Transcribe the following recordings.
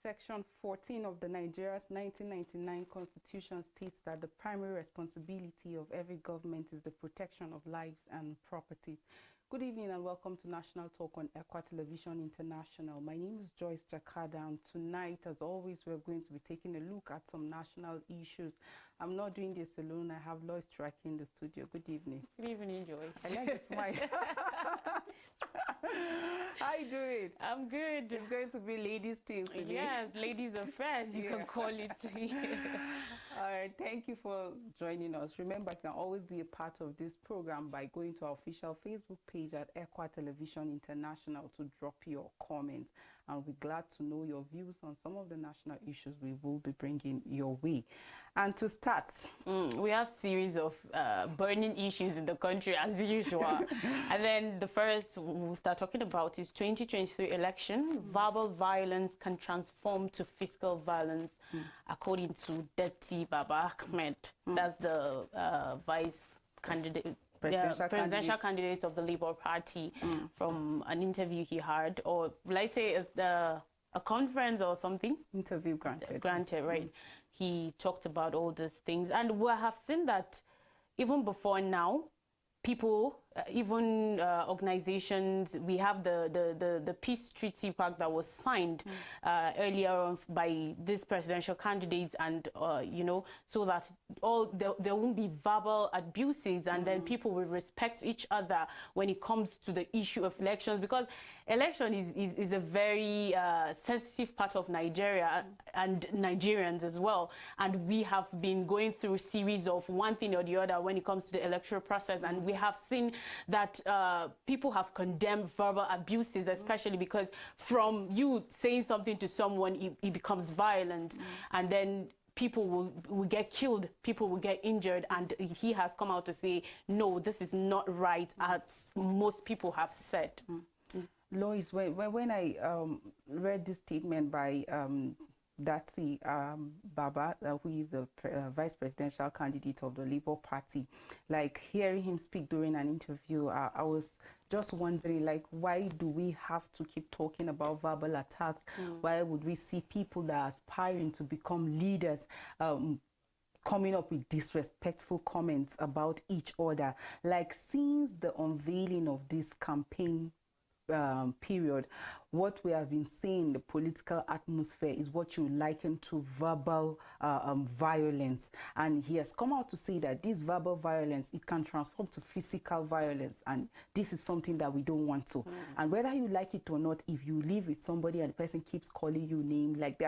Section 14 of the Nigeria's 1999 Constitution states that the primary responsibility of every government is the protection of lives and property. Good evening and welcome to National Talk on ECWA Television International. My name is Joyce Jakada, and tonight, as always, we're going to be taking a look at some national issues. I'm not doing this alone. I have Lois Traki in the studio. Good evening. Good evening, Joyce. I like the smile. How you doing? I'm good. It's going to be ladies' things today. Yes, ladies affairs, you can call it. All right, thank you for joining us. Remember, you can always be a part of this program by going to our official Facebook page at ECWA Television International to drop your comments. And we're glad to know your views on some of the national issues we will be bringing your way. And to start, we have series of burning issues in the country as usual. And then the first we'll start talking about is 2023 election. Verbal violence can transform to physical violence, according to Deputy Baba Ahmed. That's the vice candidate. Presidential candidate of the Labour Party from an interview he had, or let's say a conference or something. Interview granted. Granted, right. He talked about all these things. And we have seen that even before now, people, even organizations, we have the peace treaty pact that was signed earlier on by these presidential candidates, and you know, so that there won't be verbal abuses, and then people will respect each other when it comes to the issue of elections, because election is a very sensitive part of Nigeria and Nigerians as well, and we have been going through a series of one thing or the other when it comes to the electoral process, and we have seen that people have condemned verbal abuses, especially because from you saying something to someone, it becomes violent, and then people will get killed, people will get injured, and he has come out to say, no, this is not right, as most people have said. Lois, when I read this statement by Deputy Baba, who is the vice presidential candidate of the Labour Party, like hearing him speak during an interview, I was just wondering, like, why do we have to keep talking about verbal attacks? Why would we see people that are aspiring to become leaders coming up with disrespectful comments about each other? Like, since the unveiling of this campaign period, what we have been seeing, the political atmosphere, is what you liken to verbal violence. And he has come out to say that this verbal violence, it can transform to physical violence, and this is something that we don't want to. And whether you like it or not, if you live with somebody and the person keeps calling you name, like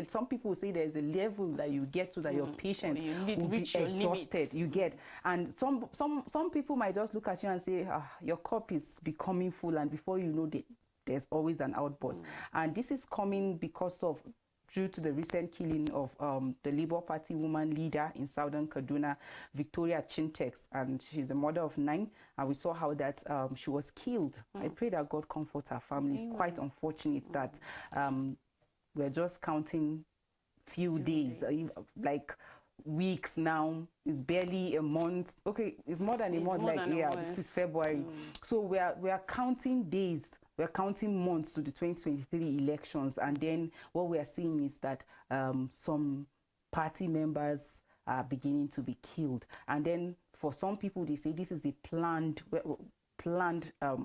some people say there's a level that you get to that your patience will be exhausted. You get, and some people might just look at you and say, your cup is becoming full, and before you know, there's always an outburst. And this is coming due to the recent killing of the Labour Party woman leader in southern Kaduna, Victoria Chintex, and she's a mother of 9, and we saw how that she was killed. I pray that God comfort her family. It's quite unfortunate that we're just counting few days, like weeks now. It's barely a month. Okay, it's more than a month. This is February. So we are counting days. We're counting months to the 2023 elections, and then what we are seeing is that some party members are beginning to be killed. And then for some people, they say this is a planned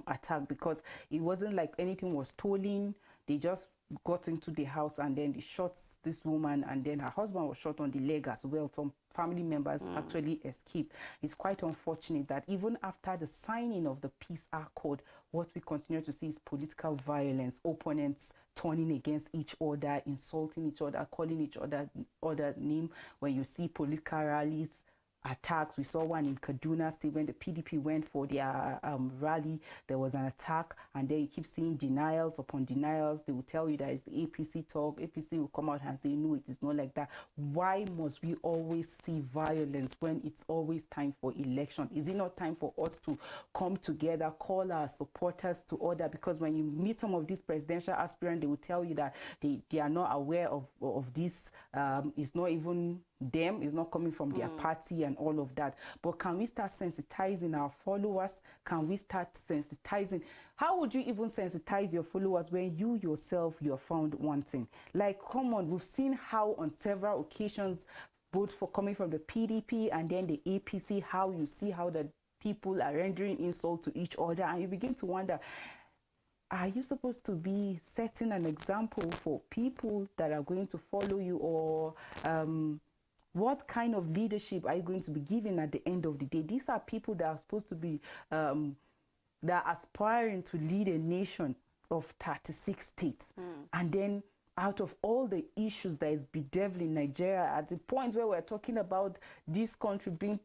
attack, because it wasn't like anything was stolen. They just got into the house and then they shot this woman, and then her husband was shot on the leg as well. Some family members actually escaped. It's quite unfortunate that even after the signing of the peace accord, what we continue to see is political violence, opponents turning against each other, insulting each other, calling each other name. When you see political rallies, attacks. We saw one in Kaduna State when the PDP went for their rally. There was an attack, and then you keep seeing denials upon denials. They will tell you that it's the APC talk. APC will come out and say, no, it is not like that. Why must we always see violence when it's always time for election? Is it not time for us to come together, call our supporters to order? Because when you meet some of these presidential aspirants, they will tell you that they are not aware of this. It's not even them, it's not coming from their party and all of that. But can we start sensitizing our followers? Can we start sensitizing? How would you even sensitize your followers when you yourself, you're found wanting? Like, come on, we've seen how on several occasions, both for coming from the PDP and then the APC, how you see how the people are rendering insult to each other, and you begin to wonder, are you supposed to be setting an example for people that are going to follow you, or what kind of leadership are you going to be giving at the end of the day? These are people that are supposed to be, that are aspiring to lead a nation of 36 states. And then out of all the issues that is bedeviling Nigeria, at the point where we're talking about this country being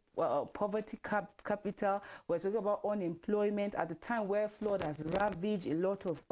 poverty capital, we're talking about unemployment, at the time where flood has ravaged a lot of,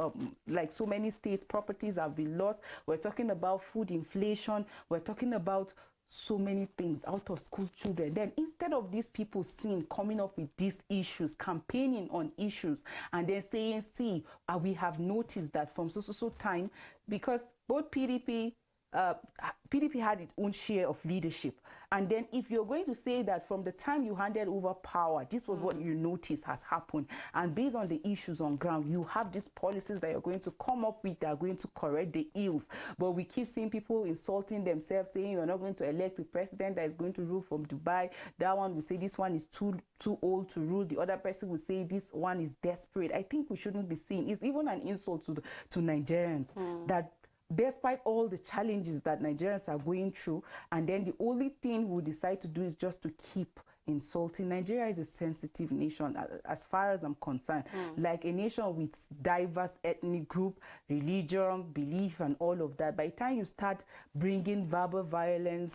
like so many states, properties have been lost. We're talking about food inflation. We're talking about so many things, out of school children. Then instead of these people seeing, coming up with these issues, campaigning on issues, and then saying, see, we have noticed that from so time, because both PDP had its own share of leadership. And then if you're going to say that from the time you handed over power, this was what you noticed has happened, and based on the issues on ground, you have these policies that you're going to come up with that are going to correct the ills. But we keep seeing people insulting themselves, saying you're not going to elect the president that is going to rule from Dubai. That one will say this one is too old to rule. The other person will say this one is desperate. I think we shouldn't be seeing, it's even an insult to Nigerians that despite all the challenges that Nigerians are going through, and then the only thing we decide to do is just to keep insulting. Nigeria is a sensitive nation as far as I'm concerned. Like a nation with diverse ethnic group, religion, belief, and all of that. By the time you start bringing verbal violence,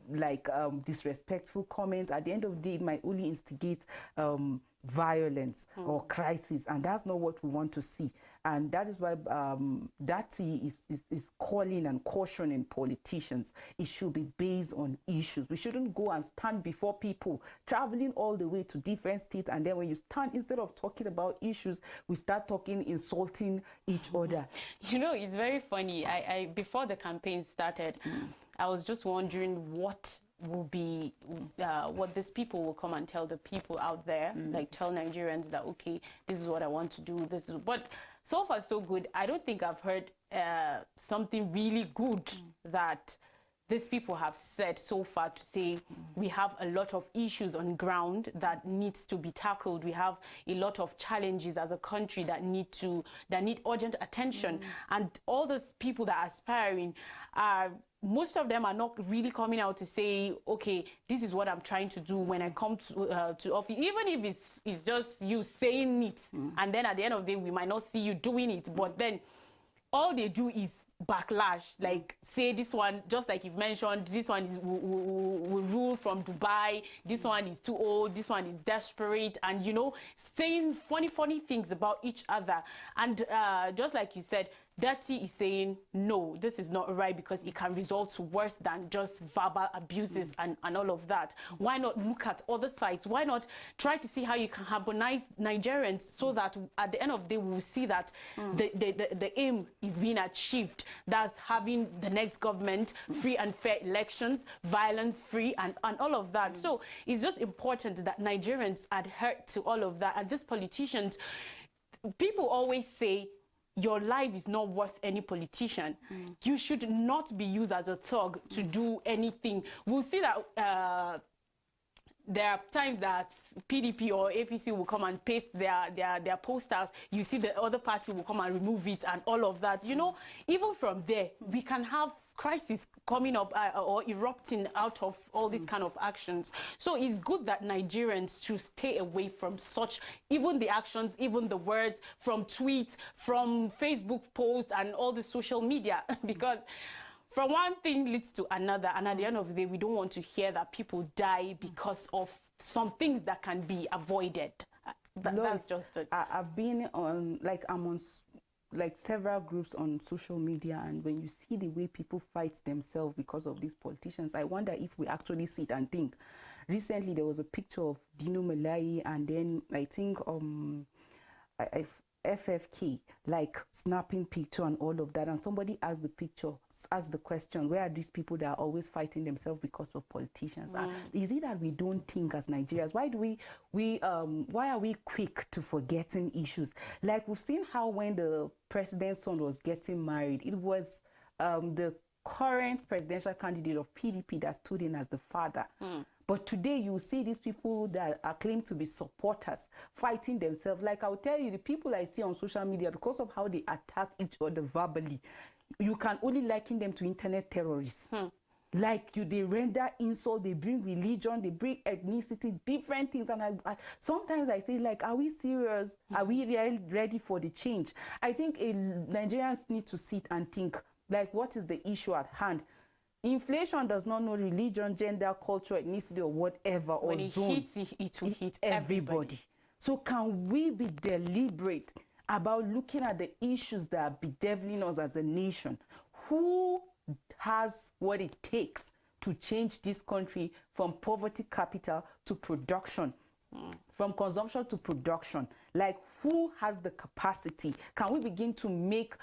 like disrespectful comments, at the end of the day, it might only instigate violence or crisis, and that's not what we want to see. And that is why Dati is calling and cautioning politicians. It should be based on issues. We shouldn't go and stand before people, traveling all the way to different states, and then when you stand, instead of talking about issues, we start talking, insulting each other. You know, it's very funny. I before the campaign started, I was just wondering what will be what these people will come and tell the people out there, like tell Nigerians that, okay, this is what I want to do, this is, but so far so good. I don't think I've heard something really good that these people have said so far to say we have a lot of issues on ground that needs to be tackled. We have a lot of challenges as a country that need urgent attention, and all those people that are aspiring are, most of them are not really coming out to say, okay, this is what I'm trying to do when I come to office, even if it's just you saying it, and then at the end of the day we might not see you doing it, but then all they do is backlash, like say this one, just like you've mentioned, this one is will rule from Dubai, this one is too old, this one is desperate, and you know, saying funny things about each other. And just like you said, Dati is saying, no, this is not right, because it can result to worse than just verbal abuses and all of that. Why not look at other sides? Why not try to see how you can harmonize Nigerians so that at the end of the day, we will see that the aim is being achieved. That's having the next government, free and fair elections, violence-free, and all of that. So it's just important that Nigerians adhere to all of that. And these politicians, people always say, your life is not worth any politician. You should not be used as a thug to do anything. We'll see that there are times that PDP or APC will come and paste their posters. You see the other party will come and remove it and all of that. You know, even from there, we can have crisis coming up or erupting out of all these kind of actions. So it's good that Nigerians should stay away from such, even the actions, even the words, from tweets, from Facebook posts and all the social media, because from one thing leads to another, and at the end of the day, we don't want to hear that people die because of some things that can be avoided. That's just it. I've been on, like, I'm on like several groups on social media, and when you see the way people fight themselves because of these politicians, I wonder if we actually sit and think. Recently there was a picture of Dino Malayi, and then I think FFK, like snapping picture and all of that, and somebody asked the question, where are these people that are always fighting themselves because of politicians? And is it that we don't think as Nigerians? Why do why are we quick to forgetting issues? Like we've seen how when the president's son was getting married, it was the current presidential candidate of PDP that stood in as the father. But today you see these people that are claimed to be supporters fighting themselves. Like I'll tell you, the people I see on social media, because of how they attack each other verbally, you can only liken them to internet terrorists. Like they render insult, they bring religion, they bring ethnicity, different things. And I sometimes I say, like, are we serious? Are we really ready for the change? I think Nigerians need to sit and think, like, what is the issue at hand? Inflation does not know religion, gender, culture, ethnicity, or whatever, or when it zone. hits, it will hit everybody. So can we be deliberate about looking at the issues that are bedeviling us as a nation? Who has what it takes to change this country from poverty capital to production, from consumption to production? Like, who has the capacity? Can we begin to make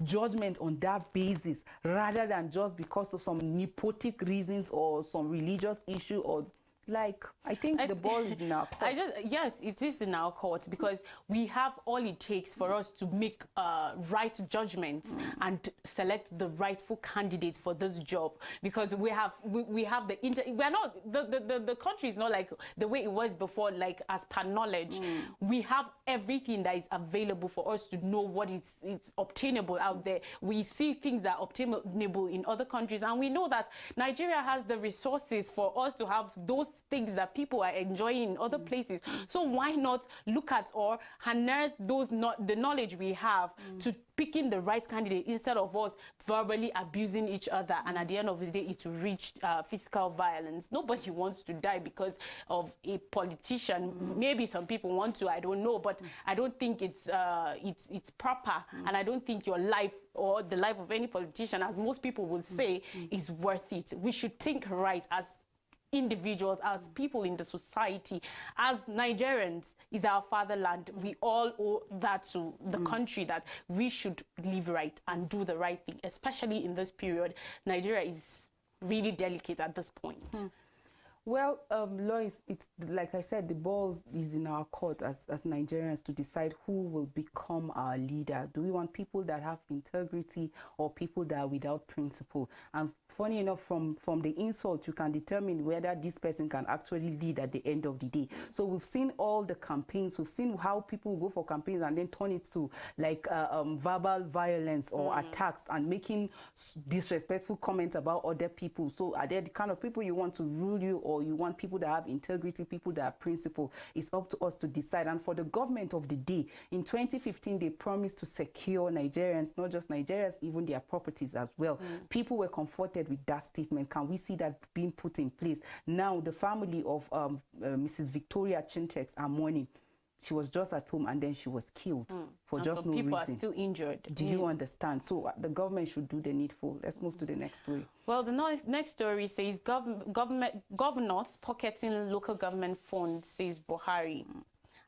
judgment on that basis rather than just because of some nepotic reasons or some religious issue? Or like, I think the ball is in our court. Yes, it is in our court, because we have all it takes for us to make right judgments and select the rightful candidates for this job. Because we have we're not the country is not like the way it was before, like as per knowledge. We have everything that is available for us to know what is obtainable out there. We see things that are obtainable in other countries, and we know that Nigeria has the resources for us to have those things that people are enjoying in other places. So why not look at or harness the knowledge we have to picking the right candidate instead of us verbally abusing each other, and at the end of the day it will reach physical violence. Nobody wants to die because of a politician. Maybe some people want to, I don't know, but I don't think it's proper, and I don't think your life or the life of any politician, as most people will say, is worth it. We should think right as individuals, as people in the society, as Nigerians. Is our fatherland. We all owe that to the country, that we should live right and do the right thing, especially in this period. Nigeria is really delicate at this point. Well, Lois, it's like I said, the ball is in our court as Nigerians to decide who will become our leader. Do we want people that have integrity or people that are without principle? And funny enough, from the insult, you can determine whether this person can actually lead at the end of the day. So we've seen all the campaigns. We've seen how people go for campaigns and then turn it to like verbal violence or attacks and making disrespectful comments about other people. So are they the kind of people you want to rule you, or you want people that have integrity, people that are principled? It's up to us to decide. And for the government of the day, in 2015, they promised to secure Nigerians, not just Nigerians, even their properties as well. People were comforted with that statement. Can we see that being put in place? Now, the family of Mrs. Victoria Chintex are mourning. She was just at home and then she was killed for and just some no people reason. are still injured. Do you understand? So the government should do the needful. Let's move to the next story. Well, the next story says governors pocketing local government funds, says Buhari.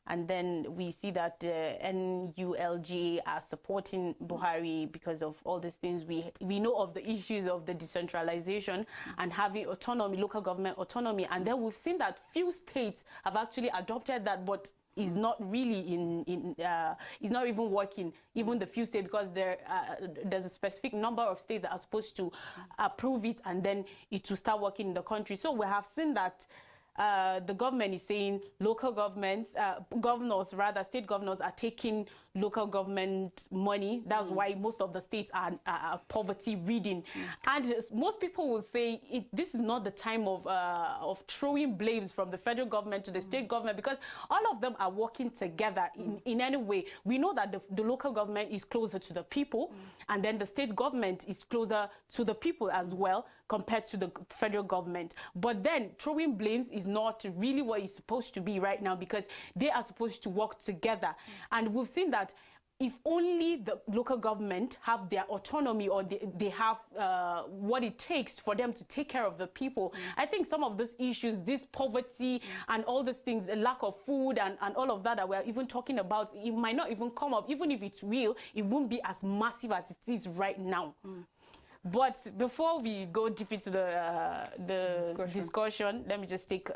And then we see that the NULGA are supporting Buhari because of all these things. We know of the issues of the decentralization and having autonomy, local government autonomy. And then we've seen that few states have actually adopted that, but is not really is not even working, even the few states, because there's a specific number of states that are supposed to approve it, and then it will start working in the country. So we have seen that the government is saying local governments, state governors are taking local government money. That's why most of the states are poverty ridden. And most people will say this is not the time of throwing blames from the federal government to the state government, because all of them are working together in any way. We know that the local government is closer to the people, and then the state government is closer to the people as well compared to the federal government. But then throwing blames is not really what it's supposed to be right now, because they are supposed to work together. And we've seen that if only the local government have their autonomy, or they have what it takes for them to take care of the people. I think some of these issues, this poverty and all these things, a lack of food and all of that we're even talking about, it might not even come up. Even if it will, it won't be as massive as it is right now. But before we go deep into the discussion, let me just take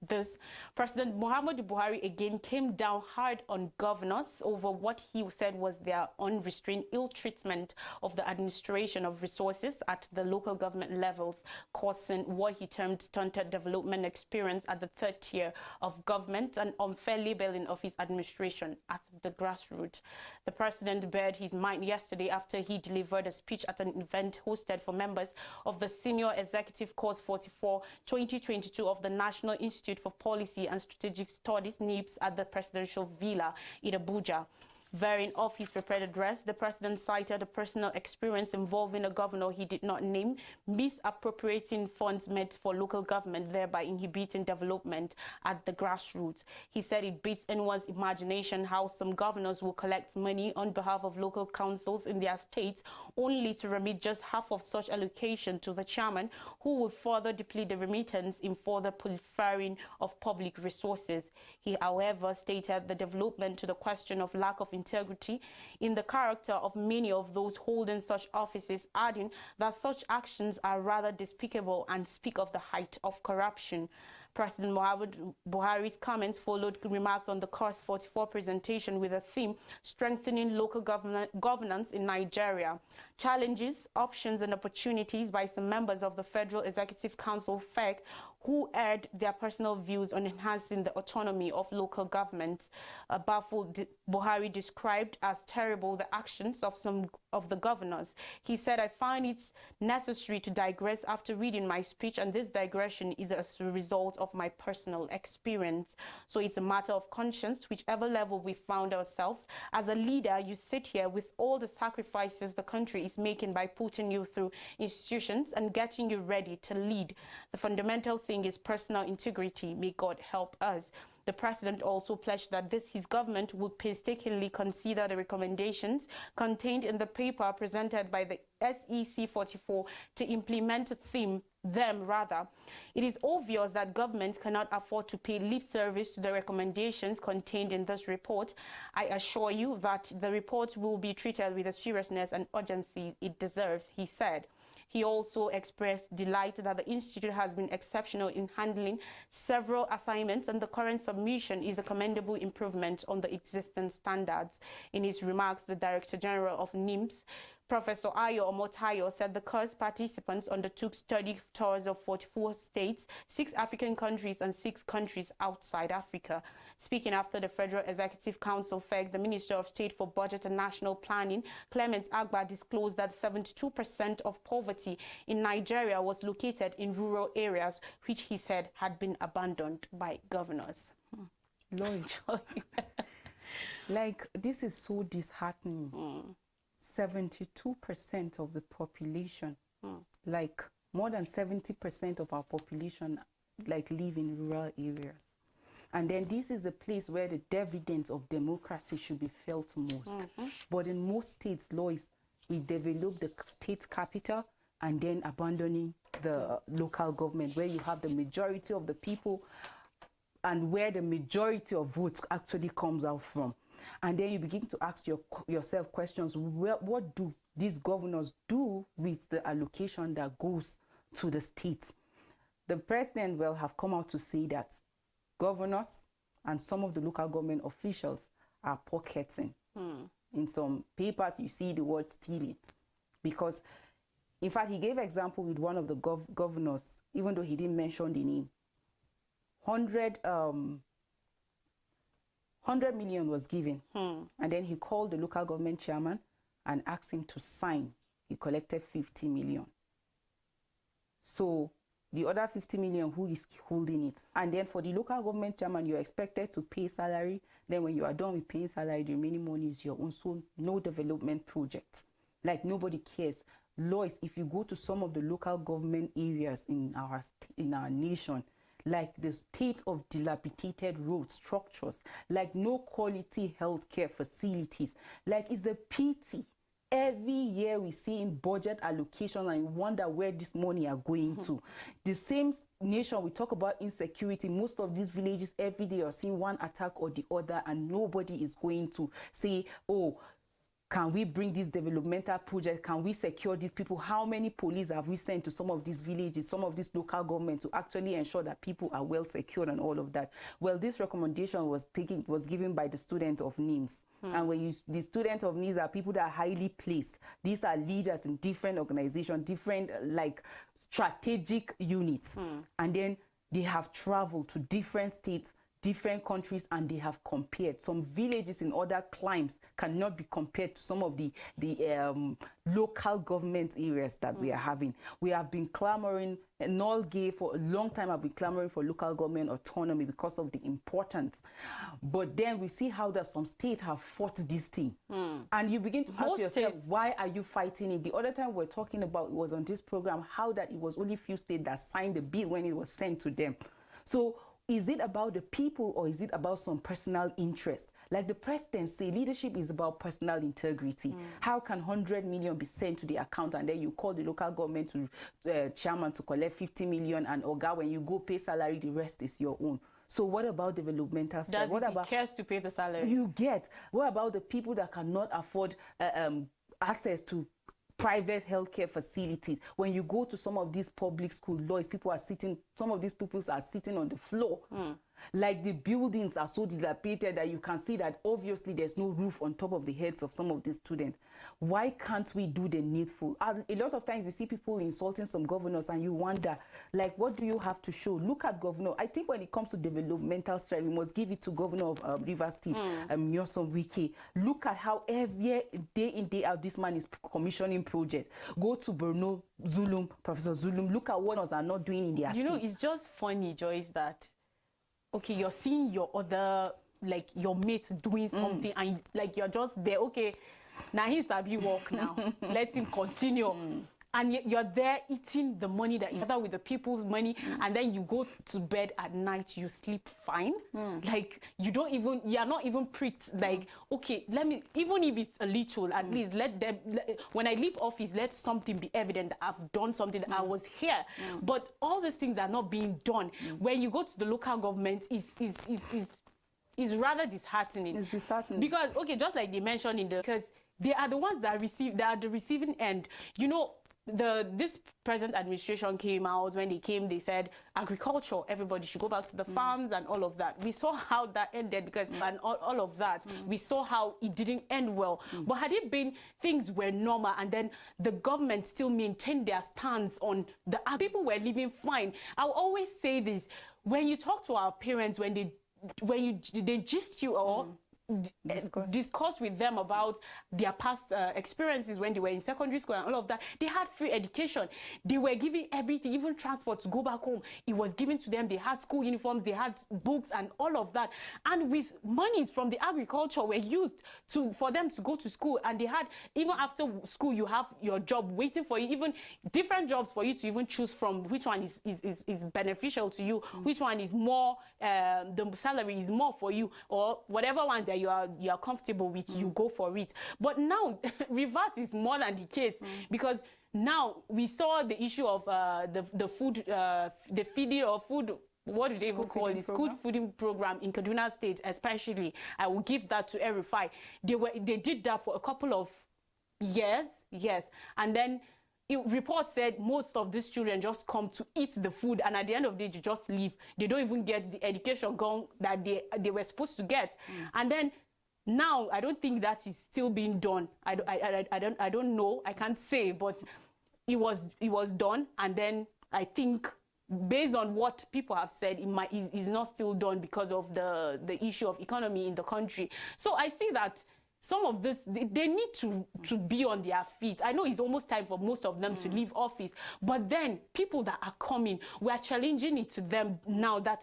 this. President Muhammadu Buhari again came down hard on governors over what he said was their unrestrained ill treatment of the administration of resources at the local government levels, causing what he termed stunted development experience at the third tier of government and unfair labeling of his administration at the grassroots. The president bared his mind yesterday after he delivered a speech at an event hosted for members of the Senior Executive Course 44 2022 of the National Institute for Policy and Strategic Studies, NIPS, at the Presidential Villa in Abuja. Veering off his prepared address, the president cited a personal experience involving a governor he did not name, misappropriating funds meant for local government, thereby inhibiting development at the grassroots. He said it beats anyone's imagination how some governors will collect money on behalf of local councils in their states, only to remit just half of such allocation to the chairman, who will further deplete the remittance in further pilfering of public resources. He, however, stated the development to the question of lack of integrity in the character of many of those holding such offices, adding that such actions are rather despicable and speak of the height of corruption. President Muhammadu Buhari's comments followed remarks on the Course 44 presentation with a theme, strengthening local governance in Nigeria. Challenges, options and opportunities by some members of the Federal Executive Council, FEC, who aired their personal views on enhancing the autonomy of local governments. Baffled, Buhari described as terrible the actions of some of the governors. He said, "I find it necessary to digress after reading my speech, and this digression is as a result of my personal experience. So it's a matter of conscience, whichever level we found ourselves. As a leader, you sit here with all the sacrifices the country is making by putting you through institutions and getting you ready to lead. The fundamental thing is personal integrity. May God help us." The president also pledged that his government would painstakingly consider the recommendations contained in the paper presented by the SEC 44 to implement them. It is obvious that governments cannot afford to pay lip service to the recommendations contained in this report. I assure you that the report will be treated with the seriousness and urgency it deserves, he said. He also expressed delight that the Institute has been exceptional in handling several assignments, and the current submission is a commendable improvement on the existing standards. In his remarks, the Director General of NIMS, Professor Ayo Omotayo, said the course participants undertook study tours of 44 states, 6 African countries, and 6 countries outside Africa. Speaking after the Federal Executive Council FEC, the Minister of State for Budget and National Planning, Clement Agba, disclosed that 72% of poverty in Nigeria was located in rural areas, which he said had been abandoned by governors. Lloyd, like, this is so disheartening. 72% of the population, like more than 70% of our population, like, live in rural areas. And then this is a place where the dividends of democracy should be felt most. But in most states, Lois, we develop the state capital and then abandoning the local government, where you have the majority of the people and where the majority of votes actually comes out from. And then you begin to ask yourself questions. What do these governors do with the allocation that goes to the states? The president will have come out to say that governors and some of the local government officials are pocketing. In some papers, you see the word stealing. Because, in fact, he gave example with one of the governors, even though he didn't mention the name. 100 million was given. And then he called the local government chairman and asked him to sign. He collected 50 million. So the other 50 million, who is holding it? And then for the local government chairman, you're expected to pay salary. Then when you are done with paying salary, the remaining money is your own. So no development projects. Like, nobody cares. Lois, if you go to some of the local government areas in our nation, like the state of dilapidated road structures, like no quality healthcare facilities. Like, it's a pity. Every year we see in budget allocation and you wonder where this money are going to. The same nation, we talk about insecurity. Most of these villages every day are seeing one attack or the other, and nobody is going to say, oh, can we bring this developmental project? Can we secure these people? How many police have we sent to some of these villages, some of these local governments, to actually ensure that people are well secured and all of that? Well, this recommendation was given by the student of NIMS. And when the students of NIMS are people that are highly placed. These are leaders in different organizations, different like strategic units. And then they have traveled to different states, different countries, and they have compared. Some villages in other climes cannot be compared to some of the local government areas that we are having. We have been clamoring, and all gay for a long time have been clamoring for local government autonomy because of the importance. But then we see how that some states have fought this thing. And you begin to ask yourself, why are you fighting it? The other time we're talking about, it was on this program, how that it was only few states that signed the bill when it was sent to them. So is it about the people, or is it about some personal interest? Like the president say, leadership is about personal integrity. How can 100 million be sent to the account and then you call the local government to chairman to collect 50 million, and Oga, when you go pay salary, the rest is your own? So what about developmental stuff? What about cares to pay the salary? You get. What about the people that cannot afford access to private healthcare facilities? When you go to some of these public school laws, people are sitting, some of these people are sitting on the floor. Like the buildings are so dilapidated that you can see that obviously there's no roof on top of the heads of some of these students. Why can't we do the needful? A lot of times you see people insulting some governors and you wonder, like, what do you have to show? Look at governor. I think when it comes to developmental strength, we must give it to governor of Rivers State, Nyesom Wike. Look at how every day in, day out, this man is commissioning projects. Go to Borno, Zulum, Professor Zulum, look at what others are not doing in their state. You know, it's just funny, Joyce, that okay, you're seeing your other, like your mates doing something, and like you're just there, okay, now he's Sabi walk now, let him continue. And you're there eating the money that is together with the people's money, and then you go to bed at night, you sleep fine. Like you're not even pricked, like, okay, let me, even if it's a little, at least let them, when I leave office, let something be evident that I've done something, that I was here. But all these things are not being done. When you go to the local government, is rather disheartening. It's disheartening. Because, okay, just like they mentioned because they are the ones that receive, they are the receiving end. You know, this present administration came out, when they came, they said agriculture, everybody should go back to the farms and all of that. We saw how that ended, because and all of that, we saw how it didn't end well. But had it been things were normal, and then the government still maintained their stance on the people were living fine. I'll always say this, when you talk to our parents, when they gist you or discuss with them about their past experiences when they were in secondary school and all of that, they had free education. They were given everything, even transport to go back home. It was given to them. They had school uniforms, they had books and all of that. And with monies from the agriculture were used for them to go to school. And they had, even after school, you have your job waiting for you, even different jobs for you to even choose from which one is beneficial to you, which one is more, the salary is more for you, or whatever one that you are comfortable with, you go for it. But now reverse is more than the case, because now we saw the issue of the food, the feeding of food. What do they even call it? School feeding program in Kaduna State, especially. I will give that to Erify. They did that for a couple of years, yes, and then reports said most of these children just come to eat the food, and at the end of the day, you just leave. They don't even get the education gone that they were supposed to get. And then now, I don't think that is still being done. I don't know. I can't say, but it was done. And then I think, based on what people have said, is not still done because of the issue of economy in the country. So I see that some of this, they need to be on their feet. I know it's almost time for most of them to leave office, but then people that are coming, we are challenging it to them now that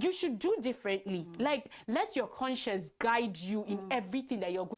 you should do differently. Like, let your conscience guide you in everything that you're going.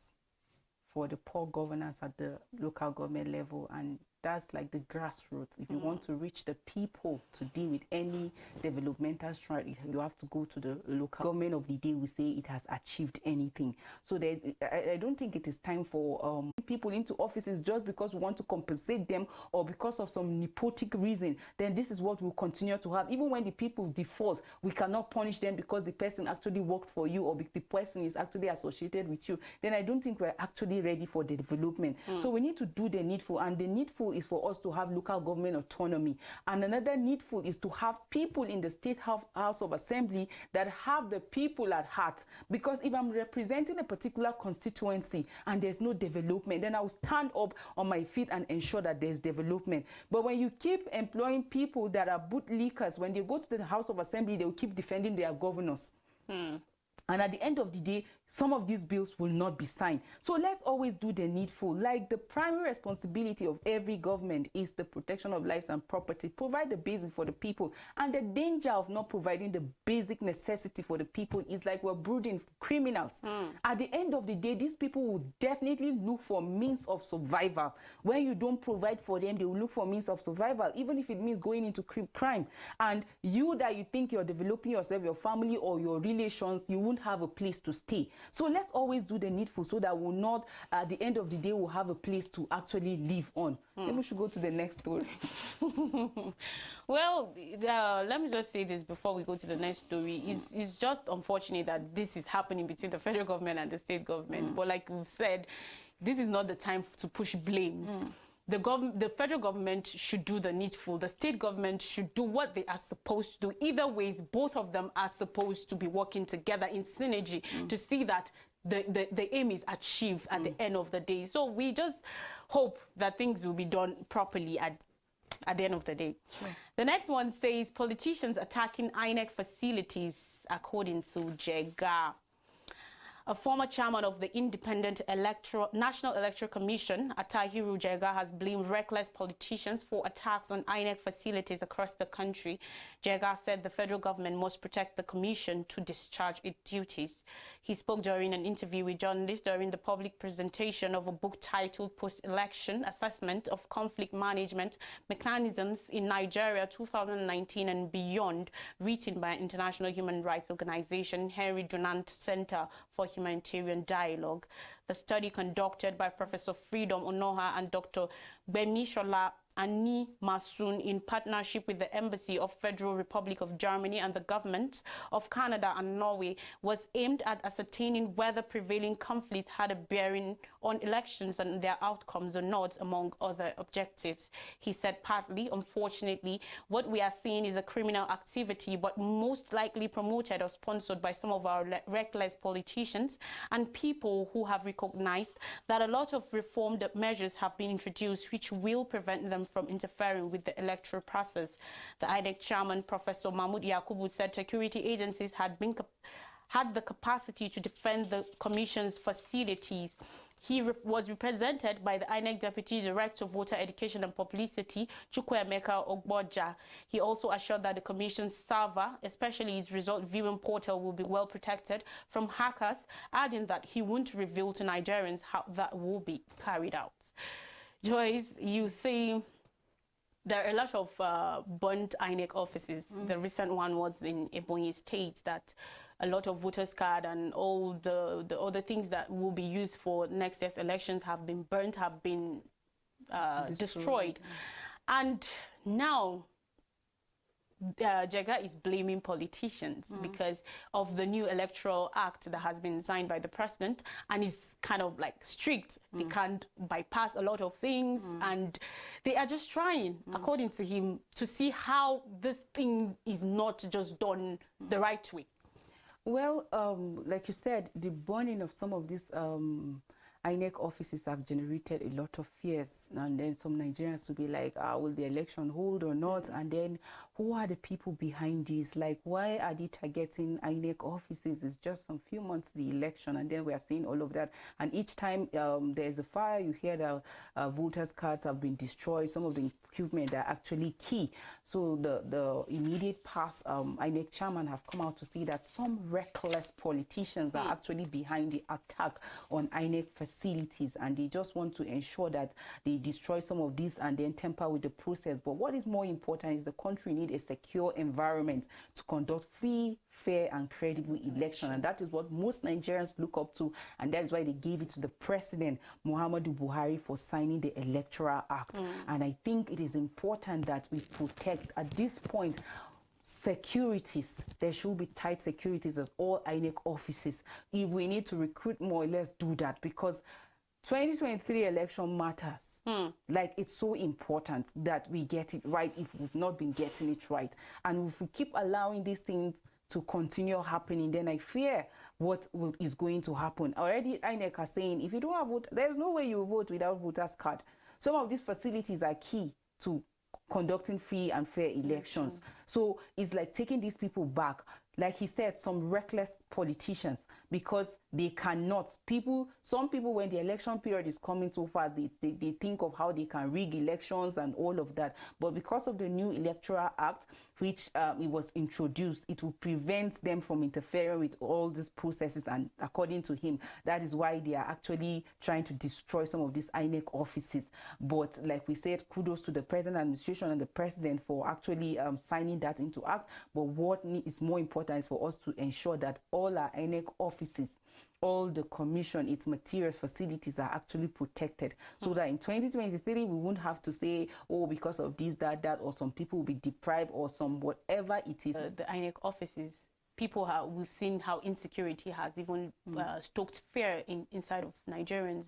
For the poor governance at the local government level and that's like the grassroots. If you want to reach the people to deal with any developmental stride, you have to go to the local government of the day. We say it has achieved anything. So I don't think it is time for people into offices just because we want to compensate them or because of some nepotic reason. Then this is what we'll continue to have. Even when the people default, we cannot punish them because the person actually worked for you or the person is actually associated with you. Then I don't think we're actually ready for the development. So we need to do the needful, and the needful is for us to have local government autonomy. And another needful is to have people in the State House of Assembly that have the people at heart. Because if I'm representing a particular constituency and there's no development, then I'll stand up on my feet and ensure that there's development. But when you keep employing people that are bootlickers, when they go to the House of Assembly, they'll keep defending their governors. And at the end of the day, some of these bills will not be signed. So let's always do the needful. Like, the primary responsibility of every government is the protection of lives and property. Provide the basic for the people. And the danger of not providing the basic necessity for the people is like we're brooding criminals. At the end of the day, these people will definitely look for means of survival. When you don't provide for them, they will look for means of survival, even if it means going into crime. And you that you think you're developing yourself, your family or your relations, you won't have a place to stay. So let's always do the needful so that we'll not, at the end of the day, we'll have a place to actually live on. Then we should go to the next story. Well, let me just say this before we go to the next story. It's just unfortunate that this is happening between the federal government and the state government. But like we've said, this is not the time to push blames. The federal government should do the needful. The state government should do what they are supposed to do. Either ways, both of them are supposed to be working together in synergy to see that the aim is achieved at the end of the day. So we just hope that things will be done properly at the end of the day. The next one says politicians attacking INEC facilities, according to Jega. A former chairman of the Independent National Electoral Commission, Atahiru Jega, has blamed reckless politicians for attacks on INEC facilities across the country. Jega said the federal government must protect the commission to discharge its duties. He spoke during an interview with journalists during the public presentation of a book titled Post-Election Assessment of Conflict Management Mechanisms in Nigeria 2019 and Beyond, written by international human rights organization Henry Dunant Center for Humanitarian Dialogue. The study, conducted by Professor Freedom Onoha and Dr. Bemishola Ani Masun in partnership with the Embassy of Federal Republic of Germany and the governments of Canada and Norway, was aimed at ascertaining whether prevailing conflicts had a bearing on elections and their outcomes or not, among other objectives. He said, partly, unfortunately, what we are seeing is a criminal activity, but most likely promoted or sponsored by some of our reckless politicians and people who have recognized that a lot of reformed measures have been introduced which will prevent them from interfering with the electoral process. The INEC chairman, Professor Mahmoud Yakubu, said security agencies had the capacity to defend the commission's facilities. He was represented by the INEC Deputy Director of Voter Education and Publicity, Chukwuemeka Ogboja. He also assured that the commission's server, especially its result viewing portal, will be well protected from hackers, adding that he won't reveal to Nigerians how that will be carried out. Joyce, you see, there are a lot of burnt INEC offices. The recent one was in Ebonyi State, that a lot of voters' card and all the other things that will be used for next year's elections have been burnt, have been destroyed. And now Jega is blaming politicians because of the new electoral act that has been signed by the president, and is kind of like strict. They can't bypass a lot of things, and they are just trying, according to him, to see how this thing is not just done the right way. Well, like you said, the burning of some of these INEC offices have generated a lot of fears, and then some Nigerians will be like, will the election hold or not? And then who are the people behind this? Like, why are they targeting INEC offices? It's just some few months the election, and then we are seeing all of that. And each time there's a fire, you hear that voters' cards have been destroyed. Some of the equipment are actually key. So the immediate past INEC chairman have come out to say that some reckless politicians are actually behind the attack on INEC facilities. facilities, and they just want to ensure that they destroy some of these and then tamper with the process. But what is more important is the country need a secure environment to conduct free, fair and credible election, and that is what most Nigerians look up to, and that is why they gave it to the President Muhammadu Buhari for signing the Electoral Act. And I think it is important that we protect at this point securities. There should be tight securities at all INEC offices. If we need to recruit more, let's do that, because 2023 election matters. Like, it's so important that we get it right if we've not been getting it right. And if we keep allowing these things to continue happening, then I fear what is going to happen. Already INEC are saying, if you don't have vote, there's no way you vote without voters card. Some of these facilities are key to conducting free and fair elections. So it's like taking these people back. Like he said, some reckless politicians, because they cannot. Some people, when the election period is coming so fast, they think of how they can rig elections and all of that. But because of the new Electoral Act, which it was introduced, it will prevent them from interfering with all these processes. And according to him, that is why they are actually trying to destroy some of these INEC offices. But like we said, kudos to the present administration and the president for actually signing that into act. But what is more important is for us to ensure that all our INEC offices, all the commission, its materials, facilities are actually protected, so that in 2023 we won't have to say, oh, because of this, that, or some people will be deprived, or some whatever it is. The INEC offices, we've seen how insecurity has even stoked fear inside of Nigerians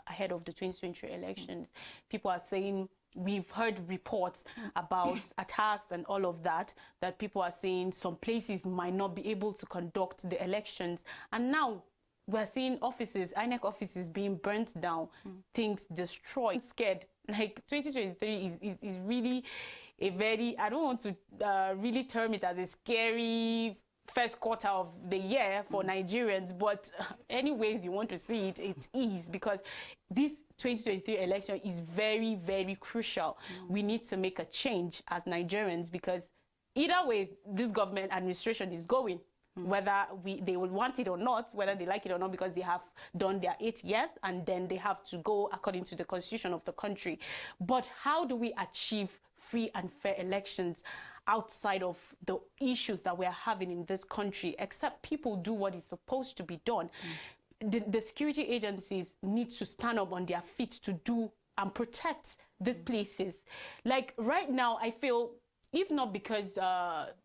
ahead of the 2023 elections. People are saying, we've heard reports about attacks and all of that people are saying some places might not be able to conduct the elections. And now we're seeing offices, INEC offices being burnt down, things destroyed. Scared. Like 2023 is really a very, I don't want to really term it as a scary first quarter of the year for Nigerians, but any ways you want to see it, it is, because this 2023 election is very, very crucial. We need to make a change as Nigerians, because either way this government administration is going, whether they will want it or not, whether they like it or not, because they have done their 8 years and then they have to go according to the constitution of the country. But how do we achieve free and fair elections outside of the issues that we're having in this country, except people do what is supposed to be done? The security agencies need to stand up on their feet to do and protect these places. Like right now, I feel, if not because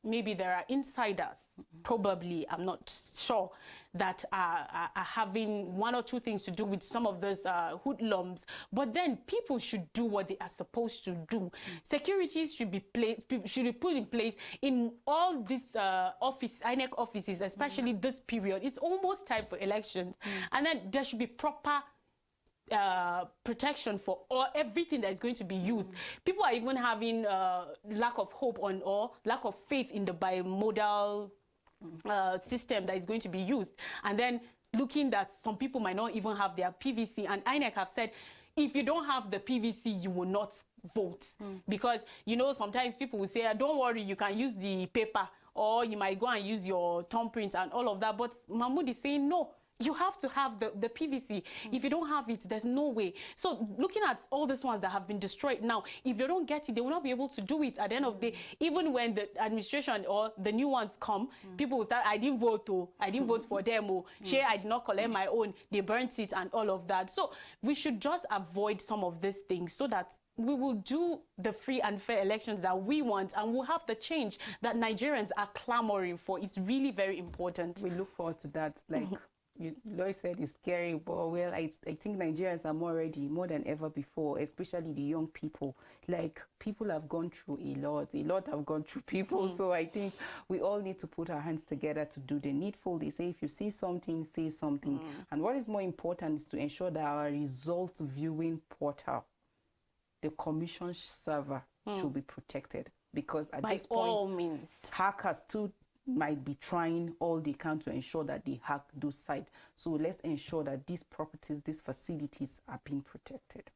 maybe there are insiders, probably, I'm not sure, that are having one or two things to do with some of those hoodlums, but then people should do what they are supposed to do. Securities should be put in place in all these INEC offices, especially this period. It's almost time for elections, and then there should be proper protection for everything that is going to be used. People are even having lack of hope on, or lack of faith in the bimodal system that is going to be used, and then looking that some people might not even have their PVC, and INEC have said, if you don't have the PVC, you will not vote. Because, you know, sometimes people will say, don't worry, you can use the paper, or you might go and use your thumbprint and all of that. But Mahmoud is saying, no, you have to have the PVC. If you don't have it, there's no way. So looking at all these ones that have been destroyed now, if they don't get it, they will not be able to do it at the end of the day. Even when the administration or the new ones come, people will start, I didn't vote, I didn't vote for them, I did not collect my own, they burnt it and all of that. So we should just avoid some of these things, so that we will do the free and fair elections that we want, and we'll have the change that Nigerians are clamoring for. It's really very important. We look forward to that. Like Lois said, it's scary, but well, I think Nigerians are more ready, more than ever before, especially the young people. Like, people have gone through a lot have gone through people. So I think we all need to put our hands together to do the needful. They say, if you see something, say something. And what is more important is to ensure that our results viewing portal, the commission server, should be protected, because at this point, by all means, hackers too might be trying all they can to ensure that they hack those sites. So let's ensure that these properties, these facilities are being protected.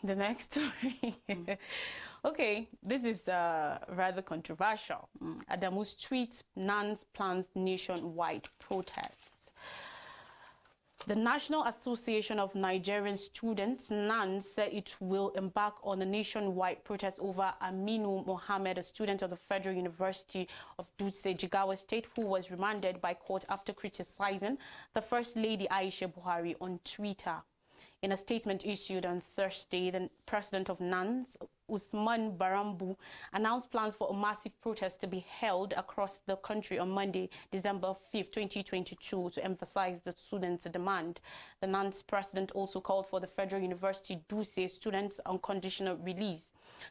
The next story. Okay, this is rather controversial. Adamu's tweet, NANS plans nationwide protests. The National Association of Nigerian Students, NAN, said it will embark on a nationwide protest over Aminu Mohammed, a student of the Federal University of Dutse, Jigawa State, who was remanded by court after criticizing the First Lady Aisha Buhari on Twitter. In a statement issued on Thursday, the president of NANS, Usman Barambu, announced plans for a massive protest to be held across the country on Monday, December 5, 2022, to emphasize the students' demand. The NANS president also called for the Federal University Dutse students' unconditional release.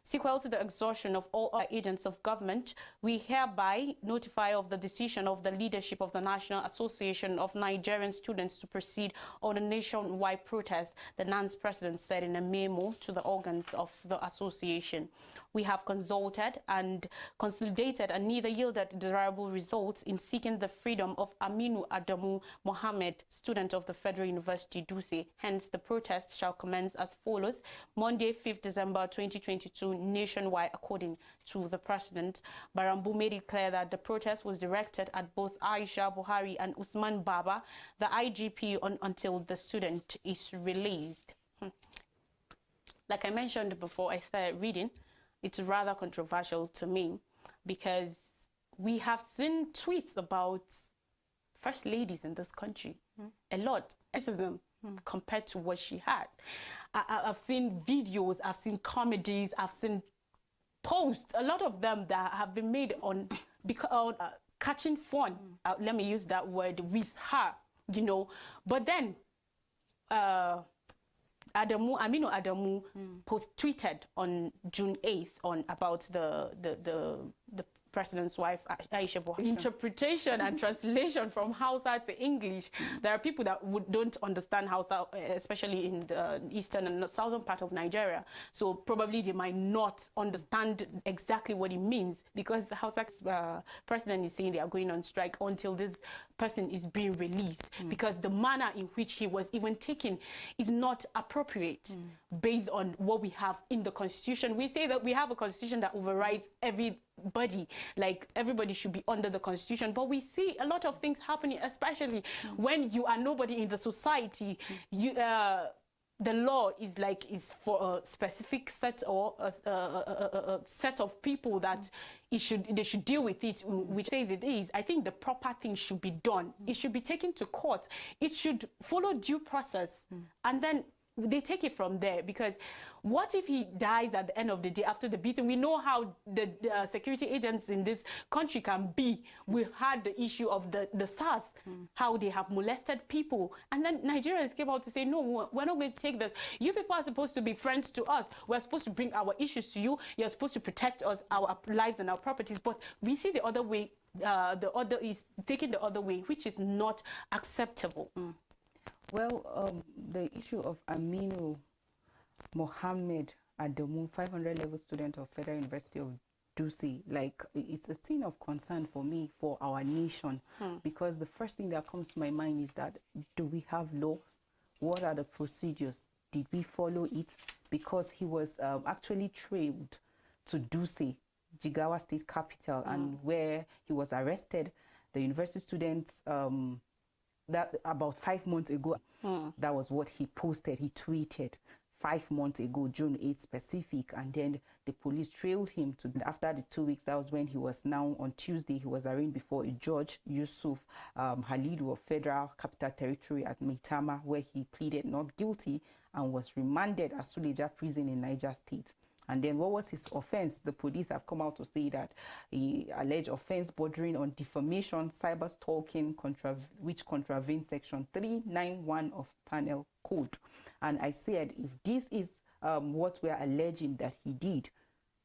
Sequel to the exhaustion of all other agents of government, we hereby notify of the decision of the leadership of the National Association of Nigerian Students to proceed on a nationwide protest, the NANS president said in a memo to the organs of the association. We have consulted and consolidated and neither yielded desirable results in seeking the freedom of Aminu Adamu Mohammed, student of the Federal University Dutse. Hence, the protest shall commence as follows: Monday, 5th December 2022, nationwide, according to the president. Barambu made it clear that the protest was directed at both Aisha Buhari and Usman Baba, the IGP, until the student is released. Like I mentioned before I started reading, it's rather controversial to me because we have seen tweets about first ladies in this country. A lot. Racism compared to what she has. I've seen videos, I've seen comedies, I've seen posts, a lot of them that have been made on catching fun, let me use that word, with her, you know. But then Aminu Adamu tweeted on June 8th about the president's wife, Aisha Buhari. Interpretation and translation from Hausa to English. There are people that don't understand Hausa, especially in the eastern and southern part of Nigeria. So probably they might not understand exactly what it means, because the Hausa president is saying they are going on strike until this person is being released, because the manner in which he was even taken is not appropriate based on what we have in the constitution. We say that we have a constitution that overrides everybody, like everybody should be under the constitution, but we see a lot of things happening, especially when you are nobody in the society. You the law is for a specific set or a set of people that they should deal with it, which says it is. I think the proper thing should be done. It should be taken to court. It should follow due process, and then they take it from there. Because what if he dies at the end of the day after the beating? We know how the security agents in this country can be. We had the issue of the SARS, how they have molested people. And then Nigerians came out to say, no, we're not going to take this. You people are supposed to be friends to us. We're supposed to bring our issues to you. You're supposed to protect us, our lives and our properties. But we see the other way. The other is taking the other way, which is not acceptable. Well, the issue of Aminu Mohammed Adamu, 500 level student of Federal University of Dutse, like, it's a thing of concern for me, for our nation, because the first thing that comes to my mind is that, do we have laws? What are the procedures? Did we follow it? Because he was actually trailed to Dutse, Jigawa State capital, and where he was arrested. The university students, that about 5 months ago, that was what he posted. He tweeted 5 months ago, June 8th specific, and then the police trailed him to. After the 2 weeks, that was when he was now on Tuesday, he was arraigned before a judge, Yusuf Halidu of Federal Capital Territory at Maitama, where he pleaded not guilty and was remanded at Suleja prison in Niger State. And then what was his offense? The police have come out to say that he alleged offense bordering on defamation, cyber stalking, which contravenes section 391 of Penal Code. And I said, if this is what we are alleging that he did,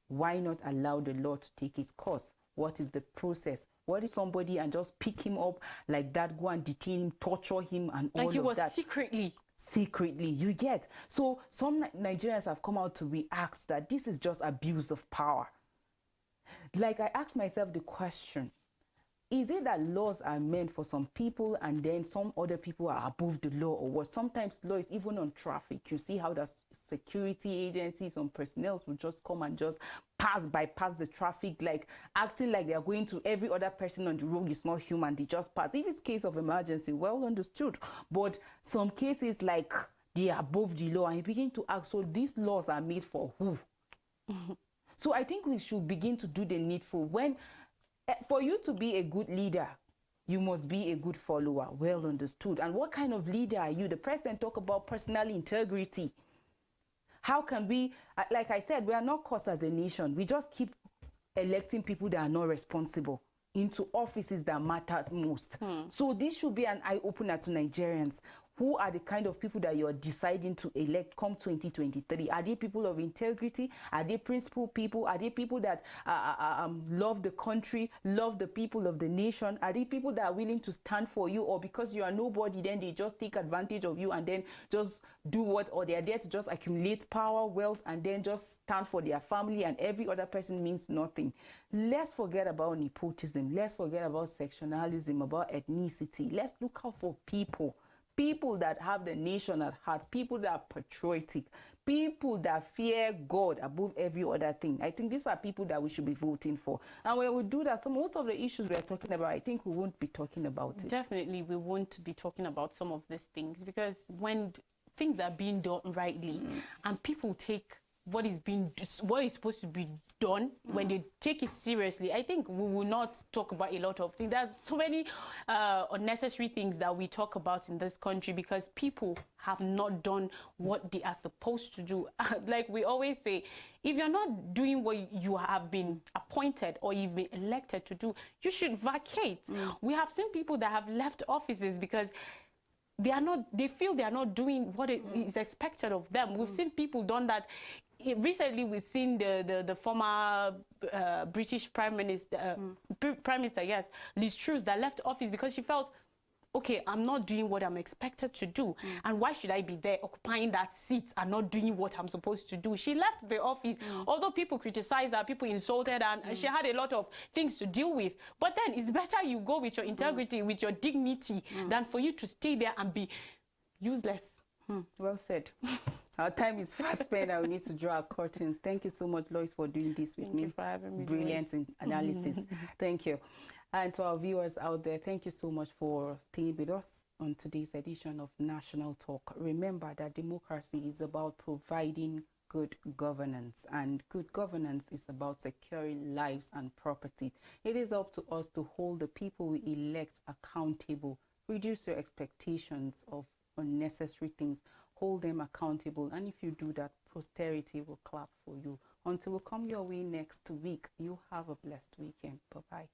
why not allow the law to take its course? What is the process? What if somebody and just pick him up like that, go and detain him, torture him, and all of that? Like he was secretly, you get. So some Nigerians have come out to react that this is just abuse of power. Like, I asked myself the question, is it that laws are meant for some people and then some other people are above the law, or what? Sometimes law is even on traffic. You see how the security agencies, some personnel will just come and just bypass the traffic, like acting like they are going to every other person on the road is not human. They just pass. If it's case of emergency, well understood. But some cases like they are above the law, and you begin to ask, so these laws are made for who? So I think we should begin to do the needful. When for you to be a good leader, you must be a good follower. Well understood. And what kind of leader are you? The president talk about personal integrity. How can we, like I said, we are not cursed as a nation. We just keep electing people that are not responsible into offices that matters most. So this should be an eye-opener to Nigerians. Who are the kind of people that you're deciding to elect come 2023? Are they people of integrity? Are they principled people? Are they people that love the country, love the people of the nation? Are they people that are willing to stand for you? Or because you are nobody, then they just take advantage of you and then just do what? Or they are there to just accumulate power, wealth, and then just stand for their family, and every other person means nothing. Let's forget about nepotism. Let's forget about sectionalism, about ethnicity. Let's look out for people. People that have the nation at heart, people that are patriotic, people that fear God above every other thing. I think these are people that we should be voting for. And when we do that, so most of the issues we are talking about, I think we won't be talking about it. Definitely, we won't be talking about some of these things, because when things are being done rightly and people take what is supposed to be done, when they take it seriously, I think we will not talk about a lot of things. There's so many unnecessary things that we talk about in this country because people have not done what they are supposed to do. Like we always say, if you're not doing what you have been appointed or you've been elected to do, you should vacate. We have seen people that have left offices because they feel they are not doing what is expected of them. We've seen people done that. Recently, we've seen the former British Prime Minister, yes, Liz Truss, that left office because she felt, okay, I'm not doing what I'm expected to do. And why should I be there occupying that seat and not doing what I'm supposed to do? She left the office. Although people criticized her, people insulted her, and she had a lot of things to deal with. But then it's better you go with your integrity, with your dignity, than for you to stay there and be useless. Well said. Our time is fast spent and we need to draw our curtains. Thank you so much, Lois, for doing this with me. Thank you for having me. Brilliant analysis. Thank you. And to our viewers out there, thank you so much for staying with us on today's edition of National Talk. Remember that democracy is about providing good governance, and good governance is about securing lives and property. It is up to us to hold the people we elect accountable. Reduce your expectations of unnecessary things. Hold them accountable, and if you do that, posterity will clap for you. Until we come your way next week, you have a blessed weekend. Bye-bye.